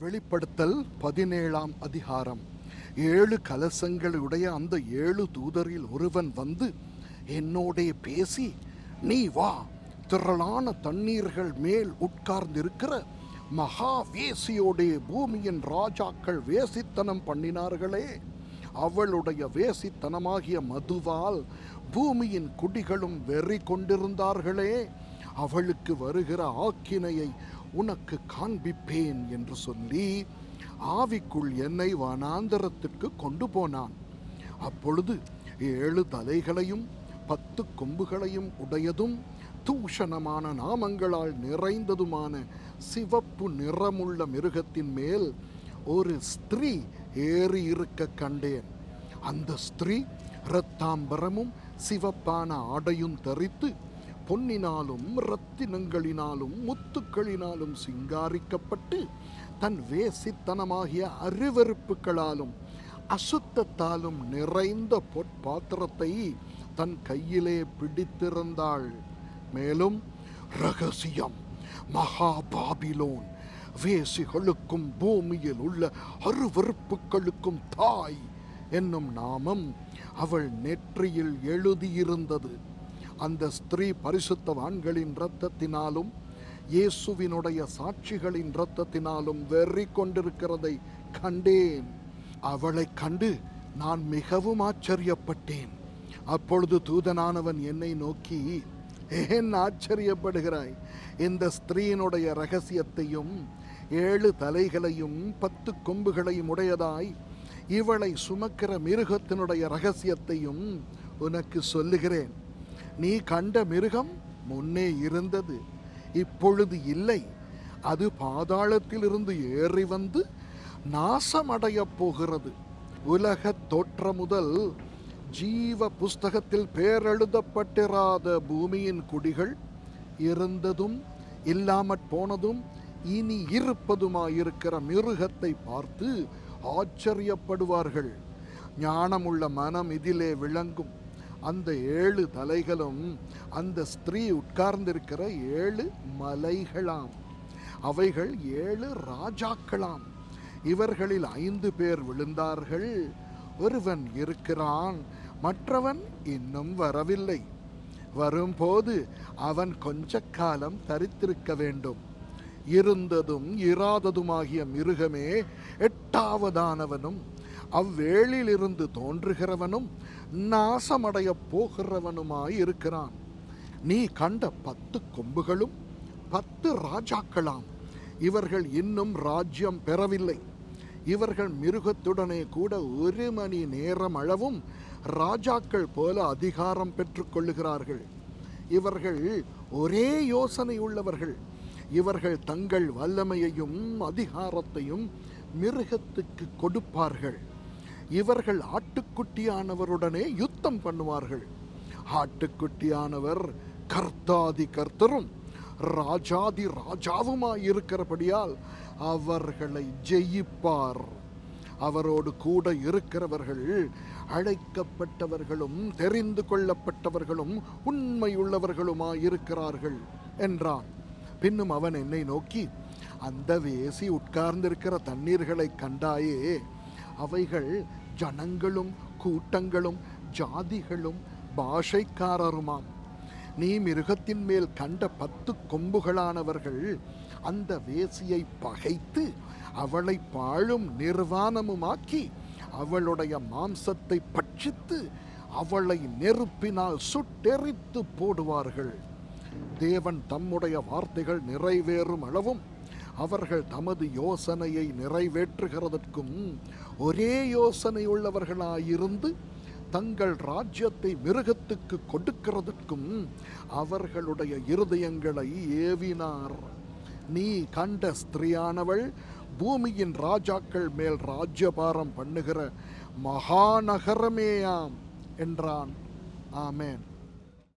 வெளிப்படுத்தல் 17ஆம் அதிகாரம். 7 கலசங்களுடைய அந்த 7 தூதரில் ஒருவன் வந்து என்னோடே பேசி, நீ வா, திரளான தண்ணீர்கள் மேல் உட்கார்ந்திருக்கிற மகா வேசியோடைய பூமியின் ராஜாக்கள் வேசித்தனம் பண்ணினார்களே, அவளுடைய வேசித்தனமாகிய மதுவால் பூமியின் குடிகளும் வெறி கொண்டிருந்தார்களே, அவளுக்கு வருகிற ஆக்கினையை உனக்கு காண்பிப்பேன் என்று சொல்லி ஆவிக்குள் என்னை வனாந்தரத்திற்கு கொண்டு போனான். அப்பொழுது 7 தலைகளையும் 10 கொம்புகளையும் உடையதும் தூஷணமான நாமங்களால் நிறைந்ததுமான சிவப்பு நிறமுள்ள மிருகத்தின் மேல் ஒரு ஸ்திரீ ஏறி இருக்க கண்டேன். அந்த ஸ்திரீ இரத்தாம்பரமும் சிவப்பான ஆடையும் தரித்து பொன்னினாலும் இரத்தினங்களினாலும் முத்துக்களினாலும் சிங்காரிக்கப்பட்டு தன் வேசித்தனமாகிய அருவருப்புகளாலும் அசுத்தத்தாலும் நிறைந்த பொற்பாத்திரத்தை தன் கையிலே பிடித்திருந்தாள். மேலும் ரகசியம், மகா பாபிலோன், வேசிகளுக்கும் பூமியில் உள்ள அருவருப்புகளுக்கும் தாய் என்னும் நாமம் அவள் நெற்றியில் எழுதியிருந்தது. அந்த ஸ்திரீ பரிசுத்தவான்களின் இரத்தத்தினாலும் இயேசுவினுடைய சாட்சிகளின் இரத்தத்தினாலும் வெறி கொண்டிருக்கிறதை கண்டேன். அவளை கண்டு நான் மிகவும் ஆச்சரியப்பட்டேன். அப்பொழுது தூதனானவன் என்னை நோக்கி, ஏன் ஆச்சரியப்படுகிறாய்? இந்த ஸ்திரீயினுடைய ரகசியத்தையும் 7 தலைகளையும் 10 கொம்புகளையும் உடையதாய் இவளை சுமக்கிற மிருகத்தினுடைய ரகசியத்தையும் உனக்கு சொல்லுகிறேன். நீ கண்ட மிருகம் முன்னே இருந்தது, இப்பொழுது இல்லை. அது பாதாளத்திலிருந்து ஏறி வந்து நாசமடைய போகிறது. உலக தோற்றம் முதல் ஜீவ புஸ்தகத்தில் பேரெழுதப்பட்டிராத பூமியின் குடிகள் இருந்ததும் இல்லாமற் போனதும் இனி இருப்பதுமாயிருக்கிற மிருகத்தை பார்த்து ஆச்சரியப்படுவார்கள். ஞானமுள்ள மனம் இதிலே விளங்கும். அந்த 7 தலைகளும் அந்த ஸ்திரீ உட்கார்ந்திருக்கிற 7 மலைகளாம். அவைகள் 7 ராஜாக்களாம். இவர்களில் 5 பேர் விழுந்தார்கள், ஒருவன் இருக்கிறான், மற்றவன் இன்னும் வரவில்லை. வரும்போது அவன் கொஞ்ச காலம் தரித்திருக்க வேண்டும். இருந்ததும் இராததுமாகிய மிருகமே 8ஆவதானவனும் அவ்வேளிலிருந்து தோன்றுகிறவனும் நாசமடைய போகிறவனுமாயிருக்கிறான். நீ கண்ட 10 கொம்புகளும் 10 ராஜாக்களாம். இவர்கள் இன்னும் ராஜ்யம் பெறவில்லை. இவர்கள் மிருகத்துடனே கூட 1 மணி நேரம் அளவும் ராஜாக்கள் போல அதிகாரம் பெற்றுக்கொள்ளுகிறார்கள். இவர்கள் ஒரே யோசனை உள்ளவர்கள். இவர்கள் தங்கள் வல்லமையையும் அதிகாரத்தையும் மிருகத்துக்கு கொடுப்பார்கள். இவர்கள் ஆட்டுக்குட்டியானவருடனே யுத்தம் பண்ணுவார்கள். ஆட்டுக்குட்டியானவர் கர்த்தாதி கர்த்தரும் ராஜாதி ராஜாவுமாயிருக்கிறபடியால் அவர்களை ஜெயிப்பார். அவரோடு கூட இருக்கிறவர்கள் அழைக்கப்பட்டவர்களும் தெரிந்து கொள்ளப்பட்டவர்களும் உண்மையுள்ளவர்களுமாயிருக்கிறார்கள் என்றான். பின்னும் அவன் என்னை நோக்கி, அந்த வேசி உட்கார்ந்திருக்கிற தண்ணீர்களை கண்டாயே, அவைகள் ஜனங்களும் கூட்டங்களும் ஜாதிகளும் பாஷைக்காரருமாம். நீ மிருகத்தின் மேல் கண்ட 10 கொம்புகளானவர்கள் அந்த வேசியை பகைத்து அவளை பாழும் நிர்வாணமுமாக்கி அவளுடைய மாம்சத்தை பட்சித்து அவளை நெருப்பினால் சுட்டெரித்து போடுவார்கள். தேவன் தம்முடைய வார்த்தைகள் நிறைவேறும் அளவும் அவர்கள் தமது யோசனையை நிறைவேற்றுகிறதற்கும் ஒரே யோசனை உள்ளவர்களாயிருந்து தங்கள் ராஜ்யத்தை மிருகத்துக்கு கொடுக்கிறதற்கும் அவர்களுடைய இருதயங்களை ஏவினார். நீ கண்ட ஸ்திரீயானவள் பூமியின் ராஜாக்கள் மேல் ராஜ்யபாரம் பண்ணுகிற மகாநகரமேயாம் என்றான். ஆமேன்.